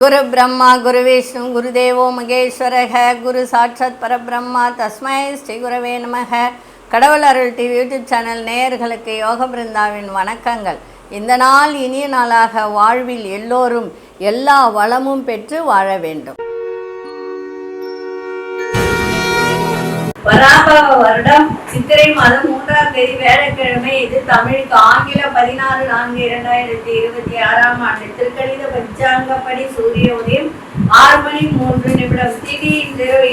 குரு பிரம்மா குரு விஷ்ணு குருதேவோ மகேஸ்வரக குரு சாட்சாத் பரபிரம்மா தஸ்மை ஸ்ரீ குரவே நமக. கடவுள் அருள் டிவி யூடியூப் சேனல் நேயர்களுக்கு யோக பிருந்தாவின் வணக்கங்கள். இந்த நாள் இனிய நாளாக வாழ்வில் எல்லோரும் எல்லா வளமும் பெற்று வாழ வேண்டும். வராபவ வருடம் சித்திரை மாதம் 3ஆம் தேதி வேலைக்கிழமை. இது தமிழுக்கு ஆங்கில 16/4/2026 ஆண்டு திருக்கணித பஞ்சாங்கப்படி சூரிய உதயம் 6 மணி 3 நிமிடம், திதி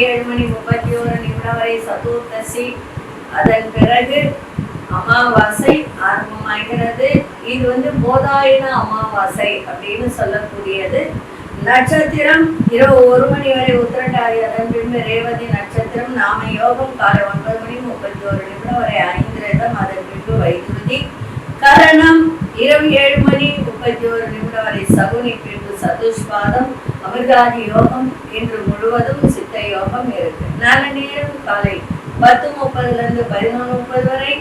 7 மணி 31 நிமிடம் வரை சதுர்த்தசி. அதன் பிறகு அமாவாசை ஆரம்பமாகிறது. இது போதாயன அமாவாசை அப்படின்னு சொல்லக்கூடியது. நட்சத்திரம் இரவு 1 மணி வரை உத்திரட்டாதி, அதன் பின்பு ரேவதி நட்சத்திரம். நாம யோகம் காலை 9 மணி 31 நிமிடம் வரை ஐந்திரதம், அதன் பின்பு வைதுருதி. கரணம் இரவு 7 மணி 31 நிமிடம் வரை சகுனி, பின்பு சதுஷ்பாதம். அமிர்தாதி யோகம் இன்று முழுவதும் சித்த யோகம் இருக்கு. நல்ல நேரம் காலை 10:30 11:30 வரை.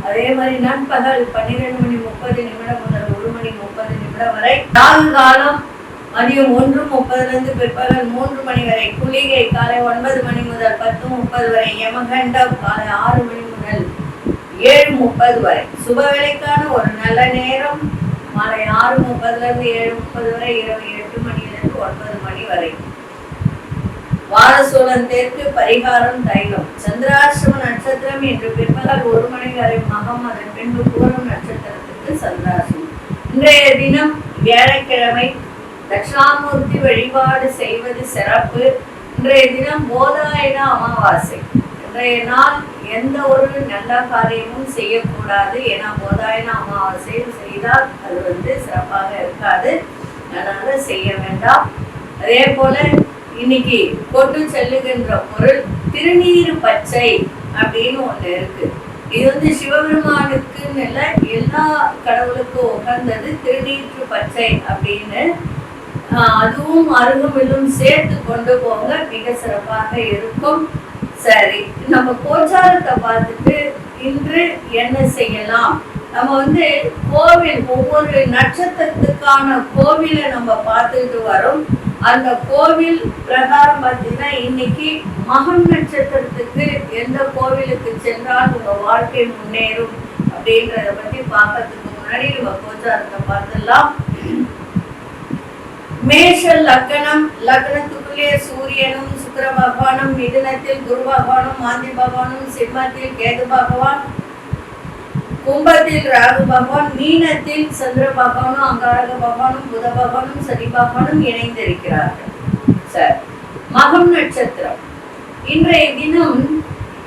அதே மாதிரி நண்பகல் 12 மணி 30 நிமிடம் முதல் 1 மணி 30 நிமிடம் வரை. ராகு காலம் மதியம் 1:30 பிற்பகல் 3 மணி வரை. குளிகை காலை 9 மணி முதல் 10:30 வரை. யமகண்டம் காலை 6 மணி முதல் 7:30 வரை. சுப வேளைக்கான ஒரு நல்ல நேரம் மாலை 6:30 7:30 வரை. இரவு 8 மணியிலிருந்து 9 மணி வரை. வாரசூலம் தெற்கு, பரிகாரம் தைலம். சந்திராசிரம நட்சத்திரம் என்று பிற்பகல் 1 மணி வரை மகம், அதன் பின்பு பூரம் நட்சத்திரத்துக்கு சந்திராசிரமம். இன்றைய தினம் வியாழக்கிழமை. தட்சிணாமூர்த்தி வழிபாடு செய்வது சிறப்பு. இன்றைய தினம் போதாயன அமாவாசை. இன்றைய நாள் எந்த ஒரு நல்ல காரியமும் செய்யக்கூடாது. ஏன்னா போதாயன அமாவாசை செய்தால் அது சிறப்பாக இருக்காது. அதனால செய்ய வேண்டாம். அதே போல இன்னைக்கு கொண்டு செல்லுகின்ற பொருள் திருநீர் பச்சை அப்படின்னு ஒண்ணு இருக்கு. இது சிவபெருமானுக்குன்னு இல்லை, எல்லா கடவுளுக்கும் உகந்தது திருநீற்று பச்சை அப்படின்னு. அதுவும் அருகமில்லும் சேர்த்து கொண்டு போங்க, மிக சிறப்பாக இருக்கும். சரி, நம்ம கோச்சாரத்தை பார்த்துட்டு இன்று என்ன செய்யலாம். நம்ம கோவில், ஒவ்வொரு நட்சத்திரத்துக்கான கோவிலை நம்ம பார்த்துட்டு வரோம். அந்த கோவில் பிரகாரம் பார்த்தீங்கன்னா இன்னைக்கு மகம் நட்சத்திரத்துக்கு எந்த கோவிலுக்கு சென்றால் உங்க வாழ்க்கை முன்னேறும் அப்படின்றத பத்தி பார்க்கறதுக்கு முன்னாடி நம்ம கோச்சாரத்தை பார்த்துடலாம். மேஷ லக்னம், லக்னத்துக்குள்ளே சூரியனும் சுக்கிர பகவானும், மிதுனத்தில் குரு பகவானும், மாந்தி பகவானும், சிம்மத்தில் கேது பகவான், கும்பத்தில் ராகு பகவான், மீனத்தில் சந்திர பகவானும், அங்காரக பகவானும், புத பகவானும், சனி பகவானும் இணைந்திருக்கிறார்கள். சரி, மகம் நட்சத்திரம். இன்றைய தினம்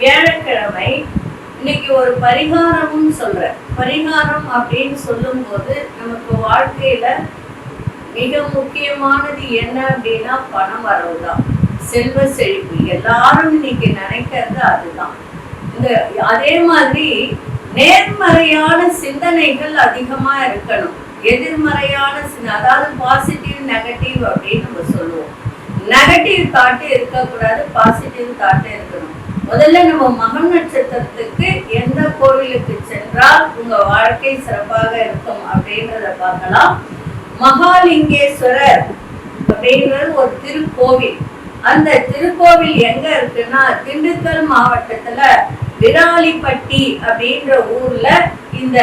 வியாழக்கிழமை. இன்னைக்கு ஒரு பரிகாரமும் சொல்றேன். பரிகாரம் அப்படின்னு சொல்லும் போது நமக்கு வாழ்க்கையில மிக முக்கியமானது என்ன அப்படின்னா பண வரவுதான், செல்வ செழிப்பு. எல்லாரும் இன்னைக்கு நினைக்கிறது அதுதான். அதே மாதிரி நேர்மறையான சிந்தனைகள் அதிகமா இருக்கணும். எதிர்மறையான அதாவது பாசிட்டிவ் நெகட்டிவ் அப்படின்னு நம்ம சொல்லுவோம். நெகட்டிவ் தாட்டு இருக்கக்கூடாது, பாசிட்டிவ் தாட்டு இருக்கணும். முதல்ல நம்ம மகம் நட்சத்திரத்துக்கு எந்த கோவிலுக்கு சென்றால் உங்க வாழ்க்கை சிறப்பாக இருக்கும் அப்படின்றத பார்க்கலாம். மகாலிங்கேஸ்வரர் அப்படின்றது ஒரு திருக்கோவில். அந்த திருக்கோவில் எங்க இருக்குன்னா திண்டுக்கல் மாவட்டத்துல விராலிப்பட்டி அப்படின்ற ஊர்ல இந்த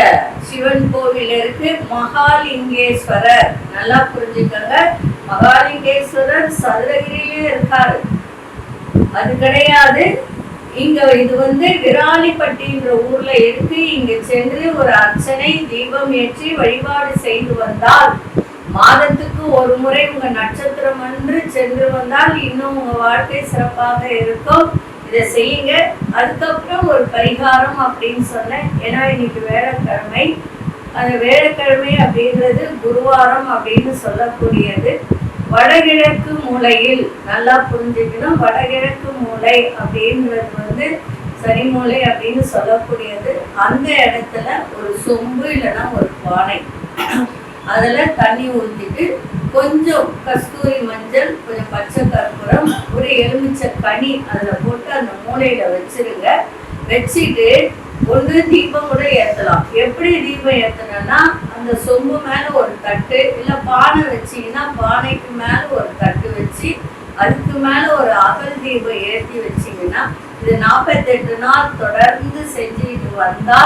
சிவன் கோவில் இருக்கு. மகாலிங்கேஸ்வரர் நல்லா புரிஞ்சுக்கங்க. மகாலிங்கேஸ்வரர் சதுரகிரியிலே இருக்காரு, அது கிடையாது. இங்க இது விராலிப்பட்டின்ற ஊர்ல இருக்கு. இங்க சென்று ஒரு அர்ச்சனை தீபம் ஏற்றி வழிபாடு செய்து வந்தால், மாதத்துக்கு ஒரு முறை உங்க நட்சத்திரம் அன்று சென்று வந்தால் இன்னும் உங்க வாழ்க்கை சிறப்பாக இருக்கும். இதை செய்யுங்க. அதுக்கப்புறம் ஒரு பரிகாரம் அப்படின்னு சொன்னேன். ஏன்னா இன்னைக்கு வேலைக்கிழமை. அந்த வேலைக்கிழமை அப்படின்றது குருவாரம் அப்படின்னு சொல்லக்கூடியது. வடகிழக்கு மூலையில் நல்லா புரிஞ்சுக்கணும். வடகிழக்கு மூலை அப்படின்றது சனி மூலை அப்படின்னு சொல்லக்கூடியது. அந்த இடத்துல ஒரு சொம்பு இல்லைன்னா ஒரு பானை, அதுல தண்ணி ஊற்றிட்டு கொஞ்சம் கஸ்தூரி மஞ்சள், கொஞ்சம் பச்சை கற்பூரம், ஒரு எலுமிச்சை கனி அதுல போட்டு அந்த மூலையில வச்சிருங்க. வச்சுட்டு ஒன்று தீபம் கூட ஏற்றலாம். எப்படி தீபம் ஏற்றணும்னா அந்த சொம்பு மேல ஒரு தட்டு, இல்ல பானை வச்சீங்கன்னா பானைக்கு மேல ஒரு தட்டு வச்சு அதுக்கு மேல ஒரு அகல் தீபம் ஏற்றி வச்சீங்கன்னா இது 48 நாள் தொடர்ந்து செஞ்சுட்டு வந்தா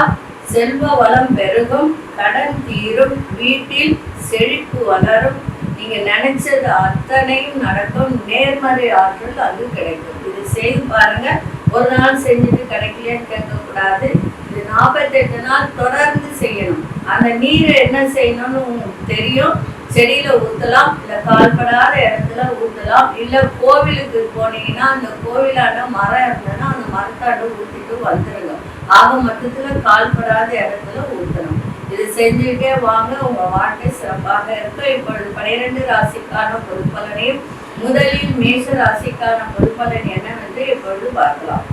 செல்வ வளம் பெருகும், கடன் தீரும், வீட்டில் செழிப்பு வளரும், நீங்க நினைச்சது அத்தனையும் நடக்கும், நேர்மறை ஆற்றல் அது கிடைக்கும். இது செய்து பாருங்க. ஒரு நாள் செஞ்சுட்டு கிடைக்கலன்னு கேட்கக்கூடாது. இது 48 நாள் தொடர்ந்து செய்யணும். அந்த நீரை என்ன செய்யணும்னு உங்களுக்கு தெரியும். செடியில ஊத்தலாம், இல்ல கால்படாத இடத்துல ஊத்தலாம், இல்ல கோவிலுக்கு போனீங்கன்னா அந்த கோவிலான மரம் இருந்ததுன்னா அந்த மரத்தாண்ட ஊத்திட்டு வந்துருங்க. ஆக மொத்தத்துல கால்படாத இடத்துல ஊத்தணும். இது செஞ்சுட்டே வாங்க, உங்க வாழ்க்கை சிறப்பாக இருக்கும். இப்பொழுது 12 ராசிக்கான பொதுப்பலனையும் முதலில் மேஷ ராசிக்கான பொதுப்பலன் என்னவென்று இப்பொழுது பார்க்கலாம்.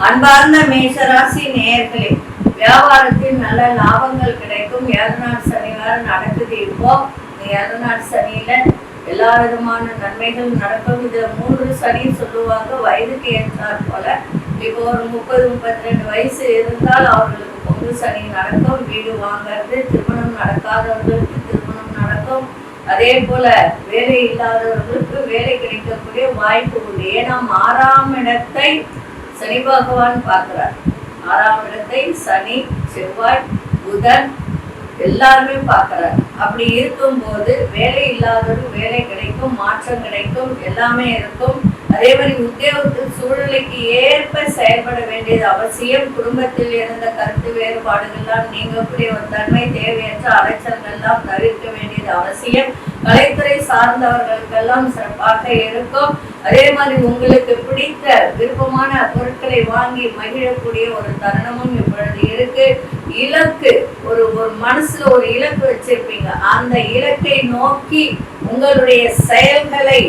அன்பார்ந்த மேஷராசி நேயர்களே, வியாபாரத்தில் நல்ல லாபங்கள் கிடைக்கும். 7 நாள் சனி வேற நடக்குது. இப்போ 7 நாள் சனியில எல்லா விதமான நன்மைகள் நடக்கும். இதுல 3 சனி சொல்லுவாங்க, வயதுக்கு ஏற்றாற் போல. இப்போ ஒரு 30-32 வயசு இருந்தால் அவர்களுக்கு பொங்கு சனி நடக்கும். வீடு வாங்கறது, திருமணம் நடக்காதவர்களுக்கு திருமணம் நடக்கும். அதே போல வேலை இல்லாதவர்களுக்கு வேலை கிடைக்கக்கூடிய வாய்ப்பு உண்டு. ஏன்னா 6ஆம் இடத்தை சனி பகவான் பார்க்கிறார். 6ஆம் இடத்தை சனி, செவ்வாய், புதன் எல்லாருமே பார்க்கிறார். அப்படி இருக்கும்போது வேலை இல்லாதவர்கள் வேலை கிடைக்கும், மாற்றம் கிடைக்கும், எல்லாமே இருக்கும். அதே மாதிரி உத்தியோகத்தில் சூழ்நிலைக்கு ஏற்ப செயல்பட வேண்டியது அவசியம். குடும்பத்தில் இருந்த கருத்து வேறுபாடுகள்லாம் நீங்கக்கூடிய ஒரு தன்மை, தேவையற்ற அலைச்சல்கள் எல்லாம் தவிர்க்க வேண்டியது அவசியம். கலைத்துறை சார்ந்தவர்களுக்கெல்லாம் சிறப்பாக இருக்கும். அதே மாதிரி உங்களுக்கு பிடித்த விருப்பமான பொருட்களை வாங்கி மகிழக்கூடிய ஒரு தருணமும் இப்பொழுது இருக்கு. இலக்கு ஒரு மனசுல ஒரு இலக்கு வச்சிருப்பீங்க. அந்த இலக்கை நோக்கி உங்களுடைய செயல்களை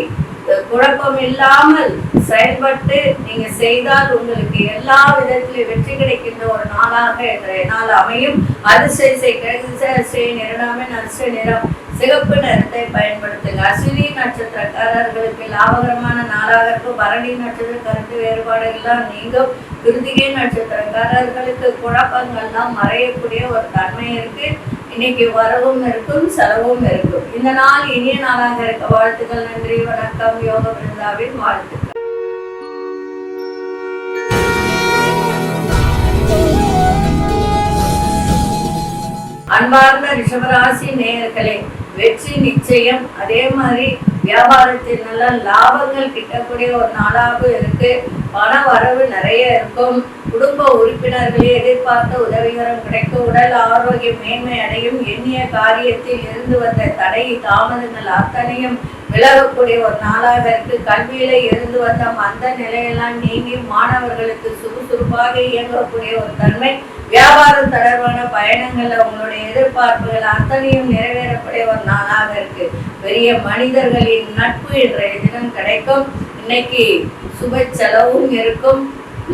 குழப்பம் இல்லாமல் செயல்பட்டு நீங்க செய்தால் உங்களுக்கு எல்லா விதத்திலும் வெற்றி கிடைக்கின்ற ஒரு நாளாக இன்றைய நாள் அமையும். அதிர்ஷ்ட நிறம் சிகப்பு நிறத்தை பயன்படுத்துங்க. அஸ்வினி நட்சத்திரக்காரர்களுக்கு லாபகரமான நாளாக இருக்கும். பரணி நட்சத்திர கருத்து வேறுபாடு எல்லாம் நீங்கும். கிருத்திகை நட்சத்திரக்காரர்களுக்கு குழப்பங்கள்லாம் மறையக்கூடிய ஒரு தன்மை இருக்கு. இன்னைக்கு வரவும் இருக்கும், செலவும் இருக்கும். இந்த நாள் இனிய நாளாக இருக்க வாழ்த்துக்கள். நன்றி, வணக்கம். யோக பிருந்தாவின் வாழ்த்துக்கள். அன்பார்ந்த ரிஷபராசி நேயர்களே, வெற்றி நிச்சயம். அதே மாதிரி வியாபாரத்தில் நல்ல லாபங்கள் கிட்டக்கூடிய ஒரு நாளாக இருக்கு. பண வரவு நிறைய இருக்கும். குடும்ப உறுப்பினர்களே எதிர்பார்த்த உதவிகரம் கிடைக்கும். உடல் ஆரோக்கியம் மேன்மை அடையும். எண்ணிய காரியத்தில் இருந்து வந்த தடை தாமதங்கள் அத்தனையும் விலகக்கூடிய ஒரு நாளாக இருக்கு. கல்வியில இருந்து வந்த மந்த நிலையெல்லாம் நீங்கி மாணவர்களுக்கு சுறுசுறுப்பாக இயங்கக்கூடிய ஒரு தன்மை. வியாபாரம் தொடர்பான பயணங்கள்ல உங்களுடைய எதிர்பார்ப்புகள் அத்தனையும் நிறைவேறக்கூடிய ஒரு நாளாக இருக்கு. பெரிய மனிதர்களின் நட்பு இன்றைய தினம் கிடைக்கும். இன்னைக்கு சுப செலவும் இருக்கும்,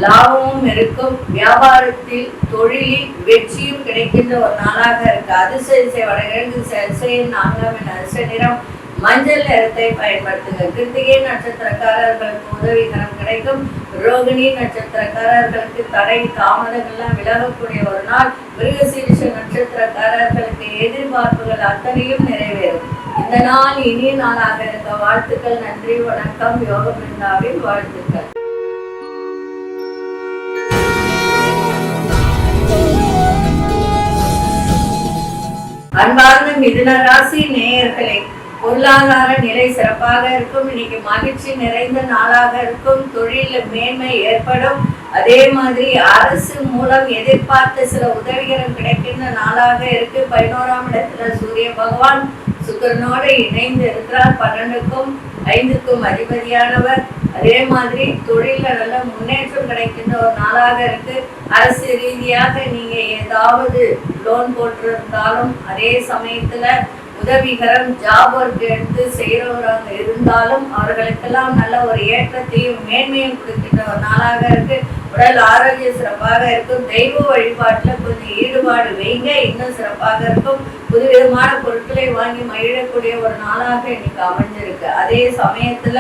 லாபமும் இருக்கும். வியாபாரத்தில் தொழிலில் வெற்றியும் கிடைக்கின்ற ஒரு நாளாக இருக்கு. அதிர்ஷ்ட வடகிழக்கு திசையின் 4ஆம் அதிர்ஷ்ட நிறம் மஞ்சள் நிறத்தை பயன்படுத்துங்க. கிருத்திகை நட்சத்திரக்காரர்களுக்கு உதவிகரம் கிடைக்கும். ரோகிணி நட்சத்திரக்காரர்களுக்கு தடை தாமதங்கள்லாம் விலகக்கூடிய ஒரு நாள். மிருகசீரிஷ நட்சத்திரக்காரர்களுக்கு எதிர்பார்ப்புகள் அத்தனையும் நிறைவேறும். இந்த நாள் இனிய நாளாக இருக்க வாழ்த்துக்கள். நன்றி, வணக்கம். யோக பிருந்தாவின் வாழ்த்துக்கள். அன்பார்ந்த மிதுன ராசி நேயர்களே, பொருளாதார நிலை சிறப்பாக இருக்கும். இன்னைக்கு மகிழ்ச்சி நிறைந்த நாளாக இருக்கும். தொழில மேன்மை ஏற்படும். அதே மாதிரி அரசு மூலம் எதிர்பார்த்த சில உதவிகளும் கிடைக்கின்ற நாளாக இருக்கு. 11ஆம் இடத்துல சூரிய பகவான் சுக்கிரனோடு இணைந்து இருக்கிறார். 12க்கும் 5க்கும் அதிபதியானவர். அதே மாதிரி தொழில நல்ல முன்னேற்றம் கிடைக்கின்ற ஒரு நாளாக இருக்கு. அரசு ரீதியாக நீங்க ஏதாவது லோன் போட்டிருந்தாலும் அதே சமயத்துல உதவிகரம் ஜாப் ஒர்க் எடுத்து செய்கிறவராக இருந்தாலும் அவர்களுக்கெல்லாம் நல்ல ஒரு ஏற்றத்தையும் மேன்மையும் கொடுக்கின்ற ஒரு நாளாக இருக்கு. உடல் ஆரோக்கியம் சிறப்பாக இருக்கும். தெய்வ வழிபாட்டில் கொஞ்சம் ஈடுபாடு வைங்க, இன்னும் சிறப்பாக இருக்கும். புதுவிதமான பொருட்களை வாங்கி மகிழக்கூடிய ஒரு நாளாக இன்னைக்கு அமைஞ்சிருக்கு. அதே சமயத்துல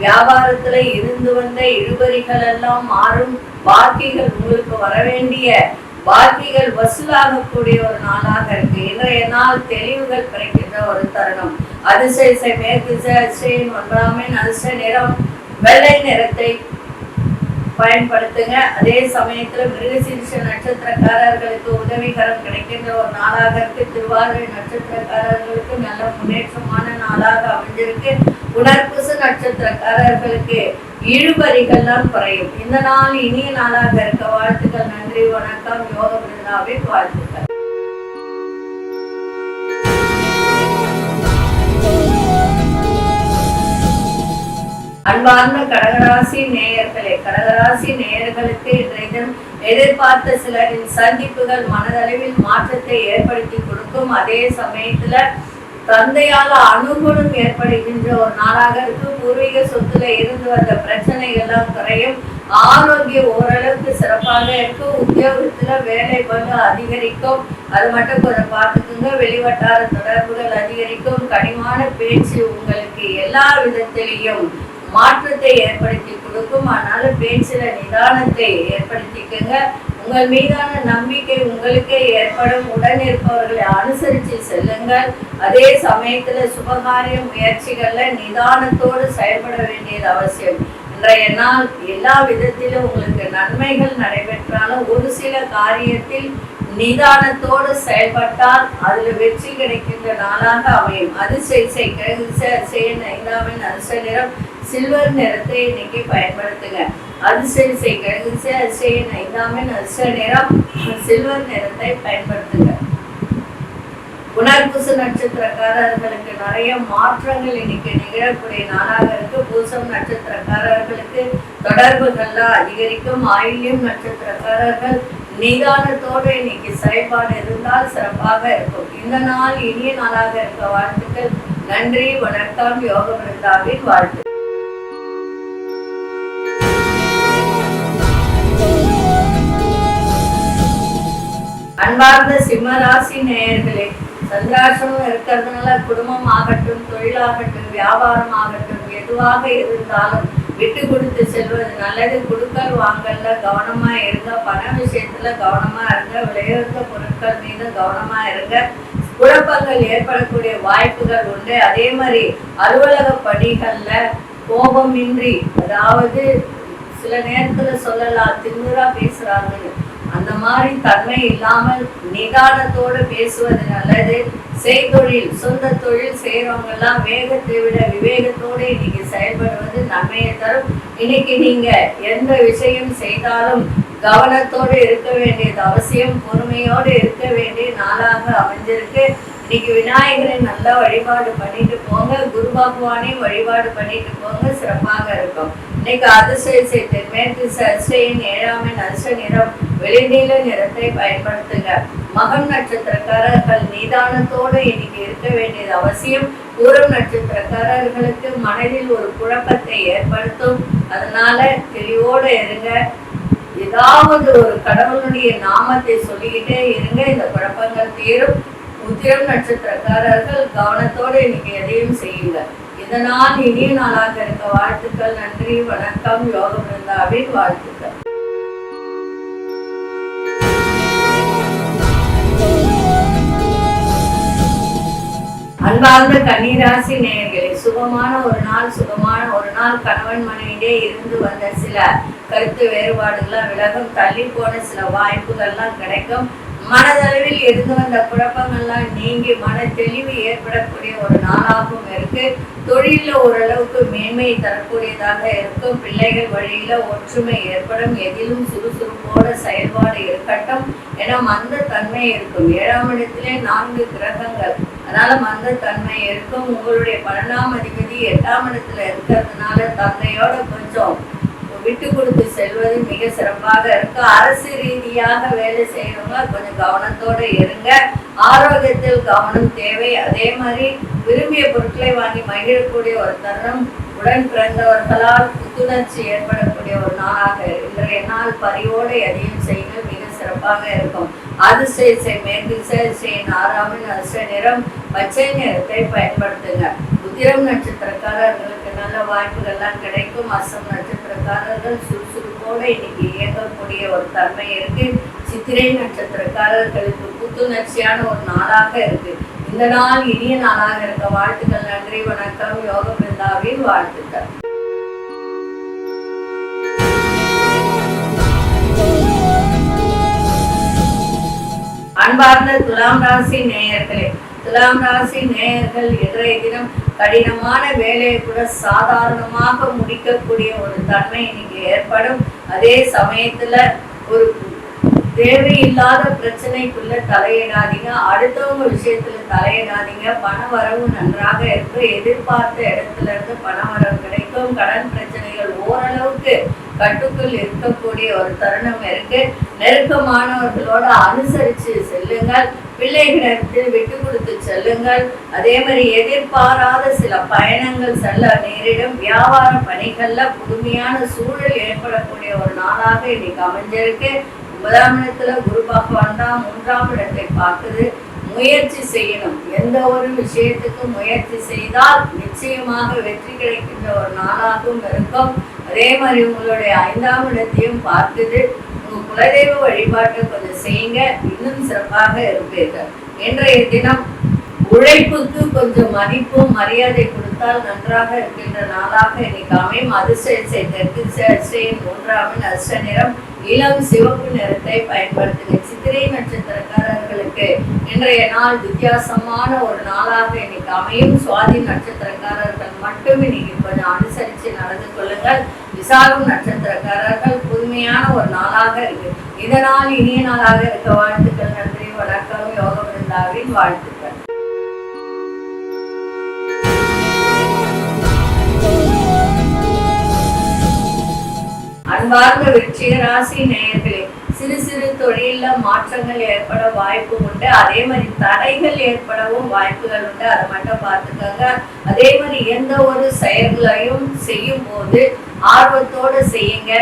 வியாபாரத்துல இருந்து வந்த இழுபறிகள் எல்லாம் மாறும். பாக்கிகள் உங்களுக்கு வர வேண்டிய பாக்கிகள் வசூலாகக்கூடிய ஒரு நாளாக இருக்கு. இன்றைய நாள் தெளிவுகள் கிடைக்கின்ற ஒரு தருணம். அதிசய மேற்கு அதிசயம் 9ஆம் அதிர்ஷ்ட நிறம் வெள்ளை நிறத்தை பயன்படுத்துங்க. அதே சமயத்துல மிருகசீரிஷ நட்சத்திரக்காரர்களுக்கு உதவிகரம் கிடைக்கின்ற ஒரு நாளாக இருக்கு. திருவாதிரை நட்சத்திரக்காரர்களுக்கு நல்ல முன்னேற்றமான நாளாக அமைஞ்சிருக்கு. புனர்பூச நட்சத்திரக்காரர்களுக்கு இழுபறிகள்லாம் குறையும். இந்த நாள் இனிய நாளாக இருக்க வாழ்த்துக்கள். நன்றி, வணக்கம். யோக பிருந்தாவின் வாழ்த்துக்கள். அன்பார்ந்த கடகராசி நேயர்களே, கடகராசி நேயர்களுக்கு இன்றைய தினம் எதிர்பார்த்த சிலரின் சந்திப்புகள் மனதளவில் மாற்றத்தை ஏற்படுத்தி கொடுக்கும். அதே சமயத்துல தந்தையால அனுகூலம் ஏற்படுகின்ற ஒரு நாளாக இருக்கு. பூர்வீக சொத்துல இருந்து வந்த பிரச்சனைகள் எல்லாம் குறையும். ஆரோக்கியம் ஓரளவுக்கு சிறப்பாக இருக்கும். உத்தியோகத்துல வேலை பளு அதிகரிக்கும். அது மட்டும் கொஞ்சம் பார்த்துக்குங்க. வெளிவட்டார தொடர்புகள் அதிகரிக்கும். கனிவான பேச்சு உங்களுக்கு எல்லா விதத்திலையும் மாற்றத்தை ஏற்படுத்தி கொடுக்கும். அதனால பேச்சுல நிதானத்தை ஏற்படுத்திக்கங்க. உங்கள் மீதான நம்பிக்கை உங்களுக்கே ஏற்படும். உடன் இருப்பவர்களை அனுசரித்து செல்லுங்கள். அதே சமயத்துல சுபகாரிய முயற்சிகள்ல நிதானத்தோடு செயல்பட வேண்டியது அவசியம். இன்றைய நாள் எல்லா விதத்திலும் உங்களுக்கு நன்மைகள் நடைபெற்றாலும் ஒரு சில காரியத்தில் நிதானத்தோடு செயல்பட்டால் அதுல வெற்றி கிடைக்கின்ற நாளாக அமையும். அதிசய 5ஆம் அதிர்ஷ்ட நிறம் சில்வர் நிறத்தை இன்னைக்கு பயன்படுத்துங்க. அதிசய 5ஆம் அதிர்ஷ்ட நிறம் சில்வர் நிறத்தை பயன்படுத்துங்க. புனர்பூச நட்சத்திரக்காரர்களுக்கு நிறைய மாற்றங்கள் இன்னைக்கு நிகழக்கூடிய நாளாக இருக்கு. பூசம் நட்சத்திரக்காரர்களுக்கு தொடர்புகள்லாம் அதிகரிக்கும். ஆயில்யம் நட்சத்திரக்காரர்கள் நிதானத்தோடு இன்னைக்கு செயல்பாடு இருந்தால் சிறப்பாக இருக்கும். இந்த நாள் இனிய நாளாக இருக்க வாழ்த்துக்கள். நன்றி, வணக்கம். யோக பிருந்தாவின் வாழ்த்து. அன்பார்ந்த சிம்மராசி நேயர்களே, சந்திராசிரமம் இருக்கிறதுனால குடும்பம் ஆகட்டும், தொழிலாகட்டும், வியாபாரம் ஆகட்டும், எதுவாக இருந்தாலும் விட்டு கொடுத்து செல்வது நல்லது. கொடுக்கல் வாங்கல்ல கவனமா இருங்க. பண விஷயத்துல கவனமா இருங்க. விலையுயர்ந்த பொருட்கள் மீது கவனமா இருங்க. குழப்பங்கள் ஏற்படக்கூடிய வாய்ப்புகள் உண்டு. அதே மாதிரி அலுவலக பணிகள்ல கோபமின்றி, அதாவது சில நேரத்துல சொல்லலாம் திமுறா பேசுறாங்கன்னு, அந்த மாதிரி தன்மை இல்லாமல் நிதானத்தோடு பேசுவது நல்லது. செய்தொழில், சொந்த தொழில் செய்யறவங்க எல்லாம் வேகத்தை விட விவேகத்தோடு இன்னைக்கு செயல்படுவது நன்மையை தரும். இன்னைக்கு நீங்க எந்த விஷயம் செய்தாலும் கவனத்தோடு இருக்க வேண்டியது அவசியம். பொறுமையோடு இருக்க வேண்டிய நாளாக அமைஞ்சிருக்கு. இன்னைக்கு விநாயகரை நல்லா வழிபாடு பண்ணிட்டு போங்க. குரு பகவானை வழிபாடு பண்ணிட்டு போங்க, சிறப்பாக இருக்கும். இன்னைக்கு அதிசய தென்மேற்கு அதிசயின் 7ஆம் அதிர்ஷ்ட நிறம் வெளிநீல நிறத்தை பயன்படுத்துங்க. மகம் நட்சத்திரக்காரர்கள் நிதானத்தோடு இன்னைக்கு இருக்க வேண்டியது அவசியம். பூரம் நட்சத்திரக்காரர்களுக்கு மனதில் ஒரு குழப்பத்தை ஏற்படுத்தும். அதனால தெளிவோடு இருங்க. ஏதாவது ஒரு கடவுளுடைய நாமத்தை சொல்லிக்கிட்டே இருங்க, இந்த குழப்பங்கள் தீரும். உத்திரம் நட்சத்திரக்காரர்கள் கவனத்தோடு இன்னைக்கு எதையும் செய்யுங்க. இந்த நாள் இனிய நாளாக இருக்க வாழ்த்துக்கள். நன்றி, வணக்கம். யோக பிருந்தாவின் வாழ்த்துக்கள். அன்பார்ந்த கன்னிராசி நேயர்களே, சுகமான ஒரு நாள் கணவன் மனைவியிலே இருந்து வந்த சில கருத்து வேறுபாடுகள்லாம் விலகும். தள்ளி போன சில வாய்ப்புகள்லாம் கிடைக்கும். மனதளவில் இருந்து வந்த குழப்பங்கள்லாம் நீங்கி மன தெளிவு ஏற்படக்கூடிய ஒரு நாளாகவும் இருக்கு. தொழில ஓரளவுக்கு மேன்மை தரக்கூடியதாக இருக்கும். பிள்ளைகள் வழியில ஒற்றுமை ஏற்படும். எதிலும் சுறுசுறுப்போட செயல்பாடு இருக்கட்டும். ஏன்னா மந்த தன்மை இருக்கும். 7ஆம் இடத்திலே 4 கிரகங்கள், அதனால மந்த தன்மை இருக்கும். உங்களுடைய 12ஆம் அதிபதி 8ஆம் இடத்துல இருக்கிறதுனால தந்தையோட கொஞ்சம் விட்டு கொடுத்து செல்வது மிக சிறப்பாக இருக்கு. அரசு ரீதியாக வேலை செய்யறவங்க கொஞ்சம் கவனத்தோட இருங்க. ஆரோக்கியத்தில் கவனம் தேவை. அதே மாதிரி விரும்பிய பொருட்களை வாங்கி மகிழக்கூடிய ஒரு தருணம். உடன் பிறந்தவர்களால் புத்துணர்ச்சி ஏற்படக்கூடிய ஒரு நாளாக இன்றைய நாள். பரிவோடு எதையும் செய்யுங்கள், மிக சிறப்பாக இருக்கும். அதிர்ஷ்ட மேற்கு திசையின் 6ஆம் அதிர்ஷ்ட நிறம் பச்சை நிறத்தை பயன்படுத்துங்க. உத்திரம் நட்சத்திரக்காரர்களுக்கு நல்ல வாய்ப்புகள்லாம் கிடைக்கும். அஸ்தம் நட்சத்திரக்காரர்கள் சுறுசுறுப்போடு இன்னைக்கு இயங்கக்கூடிய ஒரு தன்மை இருக்கு. சித்திரை நட்சத்திரக்காரர்களுக்கு புத்துணர்ச்சியான ஒரு நாளாக இருக்கு. இந்த நாள் இனிய நாளாக இருக்க வாழ்த்துக்கள். நன்றி, வணக்கம். யோக பிருந்தாவின் வாழ்த்துக்கள். அன்பார்ந்த துலாம் ராசி நேயர்களே, துலாம் ராசி நேயர்கள் இன்றைய தினம் கடினமான வேலையை கூட சாதாரணமாக முடிக்கக்கூடிய ஒரு தன்மை இன்னைக்கு ஏற்படும். அதே சமயத்துல ஒரு தேவையில்லாத பிரச்சனைக்குள்ள தலையிடாதீங்க. அடுத்தவங்க விஷயத்துல தலையிடாதீங்க. பண வரவு நன்றாக இருக்கு. எதிர்பார்த்த இடத்துல இருந்து பண வரவு கிடைக்கும். கடன் பிரச்சனைகள் ஓரளவுக்கு கட்டுக்குள் இருக்கக்கூடிய ஒரு தருணம் இருக்கு. நெருக்கமானவர்களோட அனுசரித்து செல்லுங்கள். பிள்ளைகளிடத்தில் விட்டு கொடுத்து செல்லுங்கள். அதே மாதிரி எதிர்பாராத சில பயணங்கள் செல்ல நேரிடும். வியாபார பணிகள்ல புதுமையான சூழல் ஏற்படக்கூடிய ஒரு நாளாக இன்னைக்கு அமைஞ்சிருக்கு. 9ஆம் இடத்துல குரு பகவான் தான் 3ஆம் இடத்தை பார்க்குது. முயற்சி செய்யணும். எந்த ஒரு விஷயத்துக்கு முயற்சி செய்தால் நிச்சயமாக வெற்றி கிடைக்கின்ற ஒரு நாளாகவும் இருக்கும். அதே மாதிரி உங்களுடைய 5ஆம் இடத்தையும் பார்க்குது. உங்க குலதெய்வ வழிபாட்டை கொஞ்சம் செய்யுங்க, இன்னும் சிறப்பாக இருப்பீர்கள். இன்றைய தினம் உழைப்புக்கு கொஞ்சம் மதிப்பும் மரியாதை கொடுத்தால் நன்றாக இருக்கின்ற நாளாக இன்னைக்கு அமையும். அதிர்ஷ்ட தெற்கு திசையின் 3ஆம் அதிர்ஷ்ட நிறம் இளம் சிவப்பு நிறத்தை பயன்படுத்துங்க. சித்திரை நட்சத்திரக்காரர்களுக்கு இன்றைய நாள் வித்தியாசமான ஒரு நாளாக இன்னைக்கு அமையும். சுவாதி நட்சத்திரக்காரர்கள் மட்டும் இன்னைக்கு கொஞ்சம் அனுசரித்து நடந்து கொள்ளுங்கள். விசாகம் நட்சத்திரக்காரர்கள் புதுமையான ஒரு நாளாக இருக்கு. இதனால் இனிய நாளாக இருக்க வாழ்த்துக்கள். நன்றி, வணக்கம். யோக பிருந்தாவின் வாழ்த்துக்கள். அன்பார்ந்த விருச்சிக ராசி நேயர்களே, சிறு சிறு தொழில மாற்றங்கள் ஏற்பட வாய்ப்பு உண்டு. அதே மாதிரி தடைகள் ஏற்படவும் வாய்ப்புகள் உண்டு. அதை மட்டும் பார்த்துக்கோங்க. அதே மாதிரி எந்த ஒரு செயல்களையும் செய்யும் போது ஆர்வத்தோடு செய்யுங்க.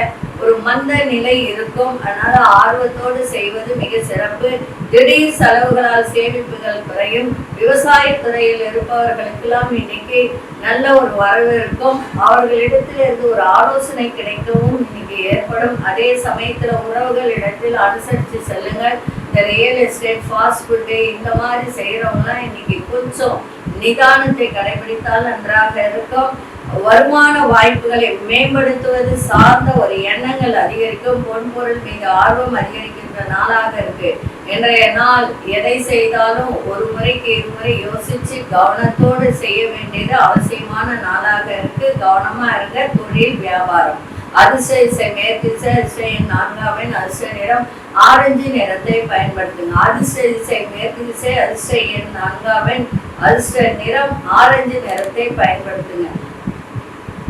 ஒரு மந்த நிலை இருக்கும். அதனால ஆர்வத்தோடு செய்வது மிக சிறப்பு. திடீர் செலவுகளால் சேமிப்புகள் குறையும். விவசாயத்துறையில் இருப்பவர்களுக்கெல்லாம் இன்னைக்கு நல்ல ஒரு வரவு இருக்கும். அவர்களிடத்திலிருந்து ஒரு ஆலோசனை கிடைக்கவும் இன்னைக்கு ஏற்படும். அதே சமயத்துல உறவுகளிடத்தில் அனுசரித்து செல்லுங்கள். இந்த ரியல் எஸ்டேட், ஃபாஸ்ட் ஃபுட்டு இந்த மாதிரி செய்யறவங்கலாம் இன்னைக்கு கொஞ்சம் நிதானத்தை கடைபிடித்தால் நன்றாக இருக்கும். வருமான வாய்ப்புகளை மேம்படுத்துவது சார்ந்த ஒரு எண்ணங்கள் அதிகரிக்கும். பொன்பொருள் மீது ஆர்வம் அதிகரிக்கின்ற நாளாக இருக்கு. இன்றைய நாள் எதை செய்தாலும் ஒரு முறைக்கு இருமுறை யோசிச்சு கவனத்தோடு செய்ய வேண்டியது அவசியமான நாளாக இருக்கு. கவனமா இருங்க. தொழில், வியாபாரம். அதிர்ஷ்ட மேற்கு திசையின் 4ஆம் அதிர்ஷ்ட நிறம் ஆரஞ்சு நிறத்தை பயன்படுத்துங்க. அதிர்ஷ்ட திசை மேற்கு திசை, அதிர்ஷ்ட எண் 4ஆம் அதிர்ஷ்ட நிறம் ஆரஞ்சு நிறத்தை பயன்படுத்துங்க.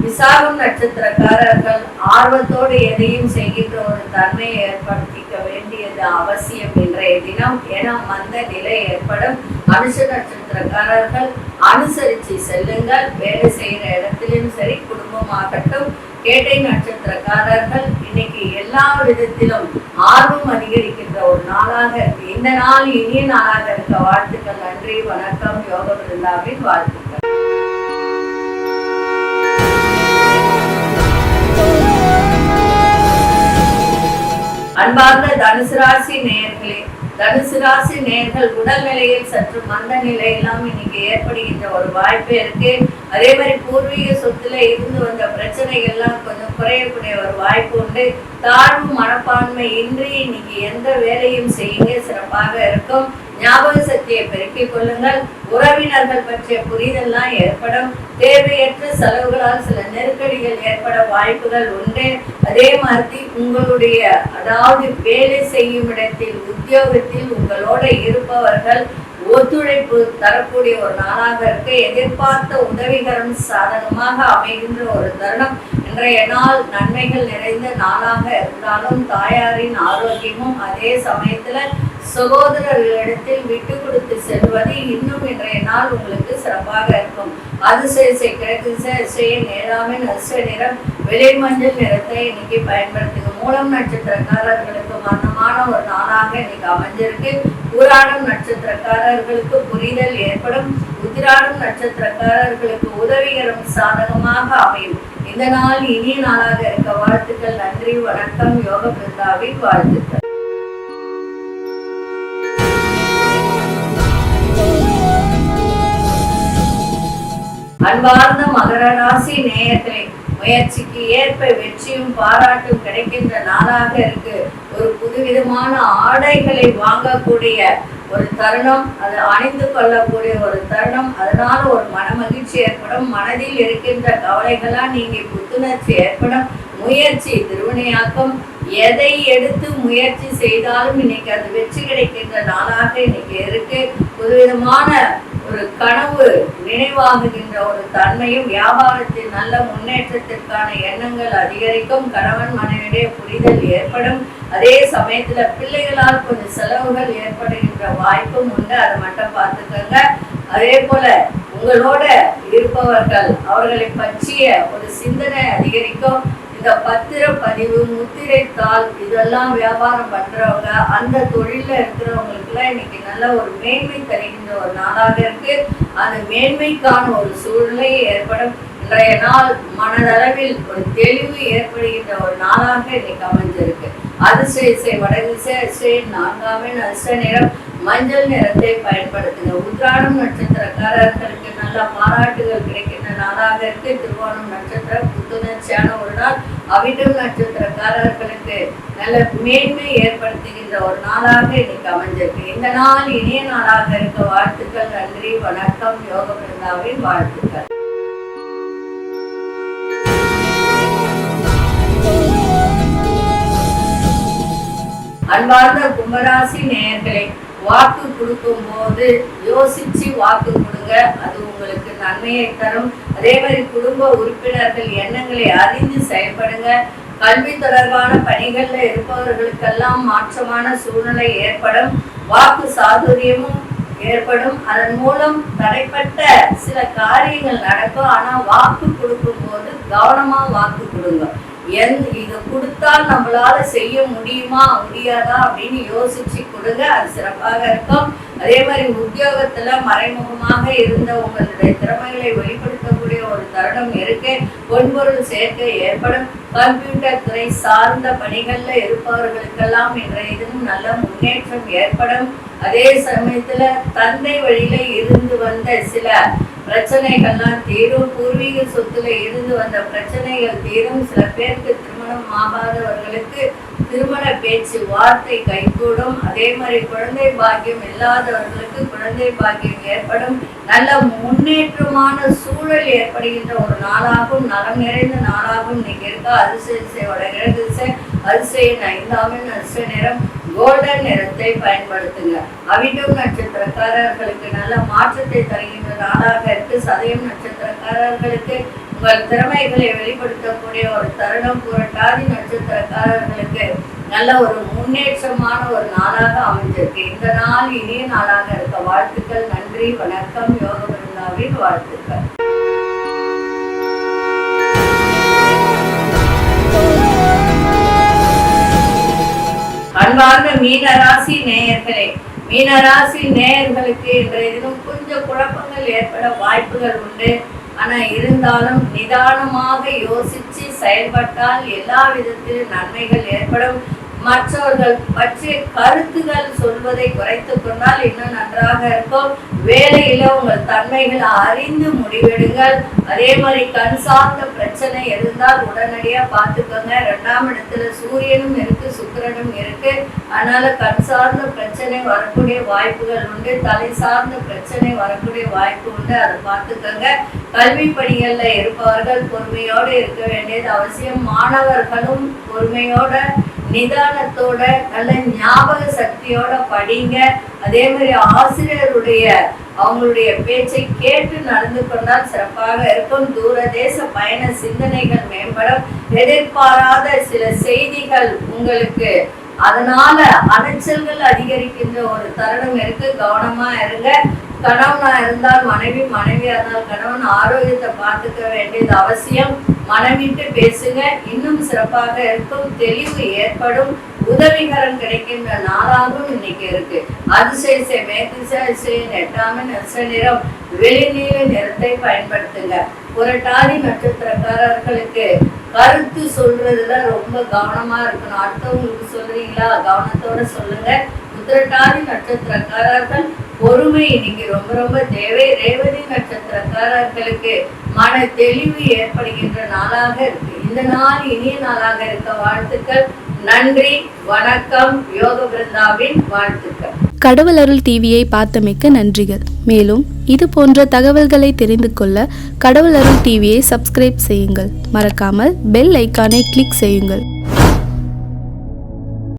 விசாகம் நட்சத்திரக்காரர்கள் ஆர்வத்தோடு எதையும் செய்கின்ற ஒரு தன்மையை ஏற்படுத்திக்க வேண்டியது அவசியம் இன்றைய தினம். ஏன்னா மந்த நிலை ஏற்படும். அனுஷ நட்சத்திரக்காரர்கள் அனுசரித்து செல்லுங்கள். வேலை செய்கிற இடத்திலும் சரி, குடும்பமாகட்டும். கேட்டை நட்சத்திரக்காரர்கள் இன்னைக்கு எல்லா விதத்திலும் ஆர்வம் அதிகரிக்கின்ற ஒரு நாளாக இருக்கு. இந்த நாள் இனிய நாளாக இருக்க வாழ்த்துக்கள். நன்றி, வணக்கம். யோக பிருந்தாவின் வாழ்த்துக்கள். அன்பார்ந்த தனுசு ராசி நேயர்களே, தனுசு ராசி நேயர்கள் உடல்நிலையில் சற்று மந்த நிலையெல்லாம் இன்னைக்கு ஏற்படுகின்ற ஒரு வாய்ப்பு இருக்கு. அதே மாதிரி பூர்வீக சொத்துல இருந்து வந்த பிரச்சனைகள்லாம் கொஞ்சம் குறையக்கூடிய ஒரு வாய்ப்பு உண்டு. தாழ்வு மனப்பான்மை இன்றி இன்னைக்கு எந்த வேலையும் செய்யுங்க, சிறப்பாக இருக்கும். ஞாபக சக்தியை பெருக்கிக் கொள்ளுங்கள். உறவினர்கள் பற்றிய புரிதல்லாம் ஏற்படும். தேவையற்ற செலவுகளால் சில நெருக்கடிகள் ஏற்பட வாய்ப்புகள் உண்டு. அதே மாதிரி உங்களுடைய அதாவது வேலை செய்யும் இடத்தில், உத்தியோகத்தில் உங்களோட இருப்பவர்கள் ஒத்துழைப்பு தரக்கூடிய ஒரு நாளாக இருக்கு. எதிர்பார்த்த உதவிகரம் சாதகமாக அமைகின்ற ஒரு தருணம். இன்றைய நாள் நன்மைகள் நிறைந்த நாளாக இருந்தாலும் தாயாரின் ஆரோக்கியமும் அதே சமயத்துல சகோதரர்களிடத்தில் விட்டு கொடுத்து செல்வது இன்னும் இன்றைய நாள் உங்களுக்கு சிறப்பாக இருக்கும். அதிசய கிழக்கு திசை நேராமின் அசை நிறம் விலை மஞ்சள் நிறத்தை இன்னைக்கு பயன்படுத்துங்க. மூலம் நட்சத்திரக்காரர்களுக்கு மந்தமான ஒரு நாளாக இன்னைக்கு அமைஞ்சிருக்கு. பூராடம் நட்சத்திரக்காரர்களுக்கு புரிதல் ஏற்படும். உத்திராடம் நட்சத்திரக்காரர்களுக்கு உதவிகரம் சாதகமாக அமையும். இந்த நாள் இனிய நாளாக இருக்க வாழ்த்துக்கள். நன்றி, வணக்கம். யோக பிருந்தாவின் வாழ்த்துக்கள். அன்பார்ந்த மகர ராசி நேயர்களே, முயற்சிக்கு ஏற்ப வெற்றியும் பாராட்டும் கிடைக்கின்ற நாளாக இருக்கு. ஒரு புதுவிதமான ஆடைகளை வாங்கக்கூடிய ஒரு தருணம், அதை அணிந்து கொள்ளக்கூடிய ஒரு தருணம். அதனால ஒரு மன மகிழ்ச்சி ஏற்படும். மனதில் இருக்கின்ற கவலைகளால் நீங்க புத்துணர்ச்சி ஏற்படும். முயற்சி திருவினையாக்கம். எதை எடுத்து முயற்சி செய்தாலும் இன்னைக்கு அது வெற்றி கிடைக்கின்ற நாளாக இன்னைக்கு இருக்கு. புதுவிதமான ஒரு கனவு நினைவாகுகின்ற ஒரு தன்மையும், வியாபாரத்தில் நல்ல முன்னேற்றத்திற்கான எண்ணங்கள் அதிகரிக்கும். கணவன் மனைவியுடைய புரிதல் ஏற்படும். அதே சமயத்துல பிள்ளைகளால் கொஞ்சம் செலவுகள் ஏற்படுகின்ற வாய்ப்பும் உண்டு. அதை மட்டும் பார்த்துக்கோங்க. அதே போல உங்களோட இருப்பவர்கள் அவர்களை பற்றிய ஒரு சிந்தனை அதிகரிக்கும். இந்த பத்திரப்பதிவு, முத்திரைத்தாள் இதெல்லாம் வியாபாரம் பண்றவங்க, அந்த தொழில இருக்கிறவங்களுக்கு எல்லாம் இன்னைக்கு நல்ல ஒரு மேன்மை தருகின்ற ஒரு நாளாக இருக்கு. அந்த மேன்மைக்கான ஒரு சூழ்நிலை ஏற்படும். இன்றைய நாள் மனதளவில் ஒரு தெளிவு ஏற்படுகின்ற ஒரு நாளாக இன்னைக்கு அமைஞ்சிருக்கு. அதிசய வடதிசை நான்காமின் அதிர்ஷ்ட நிறம் மஞ்சள் நிறத்தை பயன்படுத்துங்க. உத்திராடம் நட்சத்திரக்காரர்களுக்கு நல்ல பாராட்டுகள் கிடைக்கின்ற நாளாக இருக்கு. திருவோணம் நட்சத்திரம் புத்துணர்ச்சியான ஒரு நாள். அவிட்டம் நட்சத்திரக்காரர்களுக்கு நல்ல மேன்மை ஏற்படுத்துகின்ற ஒரு நாளாக இன்னைக்கு அமைஞ்சிருக்கு. இந்த நாள் இனிய நாளாக இருக்க வாழ்த்துக்கள். நன்றி, வணக்கம். யோக பிருந்தாவின் வாழ்த்துக்கள். அன்பார்ந்த கும்பராசி நேயர்களே, வாக்கு கொடுக்கும் போது யோசிச்சு வாக்கு கொடுங்க. அது உங்களுக்கு நன்மையை தரும். அதே மாதிரி குடும்ப உறுப்பினர்கள் எண்ணங்களை அறிந்து செயல்படுங்க. கல்வி தொடர்பான பணிகள்ல இருப்பவர்களுக்கெல்லாம் மாற்றமான சூழ்நிலை ஏற்படும். வாக்கு சாதுரியமும் ஏற்படும். அதன் மூலம் தடைப்பட்ட சில காரியங்கள் நடக்கும். ஆனா வாக்கு கொடுக்கும் போது கவனமா வாக்கு கொடுங்க. இது கொடுத்தால் நம்மளால செய்ய முடியுமா முடியாதா அப்படின்னு யோசிச்சு கொடுங்க. அது சிறப்பாக இருக்கும். அதே மாதிரி உத்தியோகத்துல மறைமுகமாக இருந்த உங்களுடைய திறமைகளை வெளிப்படுத்தக்கூடிய ஒரு தருணம் இருக்கு. பொன்பொருள் சேர்க்கை ஏற்படும். கம்ப்யூட்டர் துறை சார்ந்த பணிகள்ல இருப்பவர்களுக்கெல்லாம் இன்றைய தினம் நல்ல முன்னேற்றம் ஏற்படும். அதே சமயத்துல தந்தை வழியில இருந்து வந்த சில பிரச்சனைகள்லாம் தீரும். பூர்வீக சொத்துல இருந்து வந்த பிரச்சனைகள் தீரும். சில பேருக்கு திருமணம் ஆகாதவர்களுக்கு திருமண பேச்சு வார்த்தை கைகூடும். அதே மாதிரி குழந்தை பாக்கியம் இல்லாதவர்களுக்கு குழந்தை பாக்கியம் ஏற்படும். நல்ல முன்னேற்றமான சூழல் ஏற்படுகின்ற ஒரு நாளாகவும் நலம் நிறைந்த நாளாகவும் இன்னைக்கு இருக்கா. அதிசயோட கிழக்கு திசை அதிசயின் ஐந்தாமின் அதிர்ஷ்ட நிறம் கோல்டன் நிறத்தை பயன்படுத்துங்க. அவிட்டம் நட்சத்திரக்காரர்களுக்கு நல்ல மாற்றத்தை தருகின்ற நாளாக இருக்கு. சதயம் நட்சத்திரக்காரர்களுக்கு உங்கள் திறமைகளை வெளிப்படுத்தக்கூடிய ஒரு தருணம். புரட்டாதி நட்சத்திரக்காரர்களுக்கு நல்ல ஒரு முன்னேற்றமான ஒரு நாளாக அமைஞ்சிருக்கு. இந்த நாள் இனிய நாளாக இருக்க வாழ்த்துக்கள். நன்றி, வணக்கம். யோக பிருந்தாவின் வாழ்த்துக்கள். அன்பார்ந்த மீனராசி நேயர்களே, மீனராசி நேயர்களுக்கு இன்றைய தினம் கொஞ்சம் குழப்பங்கள் ஏற்பட வாய்ப்புகள் உண்டு. ஆனா இருந்தாலும் நிதானமாக யோசிச்சு செயல்பட்டால் எல்லா விதத்திலும் நன்மைகள் ஏற்படும். மற்றவர்கள் பற்றிய கருத்துகள் சொல்வதை குறைத்து கொண்டால் இன்னும் நன்றாக இருக்கும். வேலையில உங்கள் தன்மைகளை அறிந்து முடிவெடுங்கள். அதே மாதிரி கண் சார்ந்த பிரச்சனை இருந்தால் உடனடியா பார்த்துக்கோங்க. 2ஆம் இடத்துல சூரியனும் இருக்கு, சுக்கிரனும் இருக்கு. அதனால கண் சார்ந்த பிரச்சனை வரக்கூடிய வாய்ப்புகள் உண்டு. தலை சார்ந்த பிரச்சனை வரக்கூடிய வாய்ப்பு உண்டு. அதை பார்த்துக்கோங்க. கல்வி பணிகள்ல இருப்பவர்கள் பொறுமையோடு இருக்க வேண்டியது அவசியம். மாணவர்களும் பொறுமையோட நிதானத்தோட நல்ல ஞாபக சக்தியோட படிங்க. அதே மாதிரி ஆசிரியருடைய அவங்களுடைய பேச்சை கேட்டு நடந்து கொண்டால் சிறப்பாக இருக்கும். தூர தேச பயண சிந்தனைகள் மேம்படும். எதிர்பாராத சில செய்திகள் உங்களுக்கு, அதனால அலைச்சல்கள் அதிகரிக்கின்ற ஒரு தருணம் இருக்கு. கவனமா இருங்க. கணவனா இருந்தால் மனைவி, மனைவியா இருந்தால் கணவன் ஆரோக்கியத்தை பார்த்துக்க வேண்டியது அவசியம். மனமிட்டு பேசுங்க. இன்னும் சிறப்பாக இருக்கும். தெளிவு ஏற்படும். உதவிகரம் கிடைக்கின்ற நாளாகவும் இன்னைக்கு இருக்கு. அதிசய மேதிசை நெட்டாம நெச நிறம் வெளிநீல நிறத்தை பயன்படுத்துங்க. புரட்டாதி நட்சத்திரக்காரர்களுக்கு கருத்து சொல்றதுல ரொம்ப கவனமா இருக்கணும். அடுத்தவங்களுக்கு சொல்றீங்களா, கவனத்தோட சொல்லுங்க. உத்திரட்டாதி நட்சத்திரக்காரர்கள் பொறுமை இன்னைக்கு ரொம்ப ரொம்ப தேவை. ரேவதி நட்சத்திரக்காரர்களுக்கு மன தெளிவு ஏற்படுகின்ற நாளாக இருக்கு. இந்த நாள் இனிய நாளாக இருக்க வாழ்த்துக்கள். நன்றி, வணக்கம். யோக பிருந்தாவின் வாழ்த்துக்கள். கடவுள் அருள் டிவியை பார்த்தமைக்கு நன்றிகள். மேலும் இது போன்ற தகவல்களை தெரிந்து கொள்ள கடவுள் அருள் டிவியை சப்ஸ்கிரைப் செய்யுங்கள். மறக்காமல் பெல் ஐக்கானை கிளிக் செய்யுங்கள்.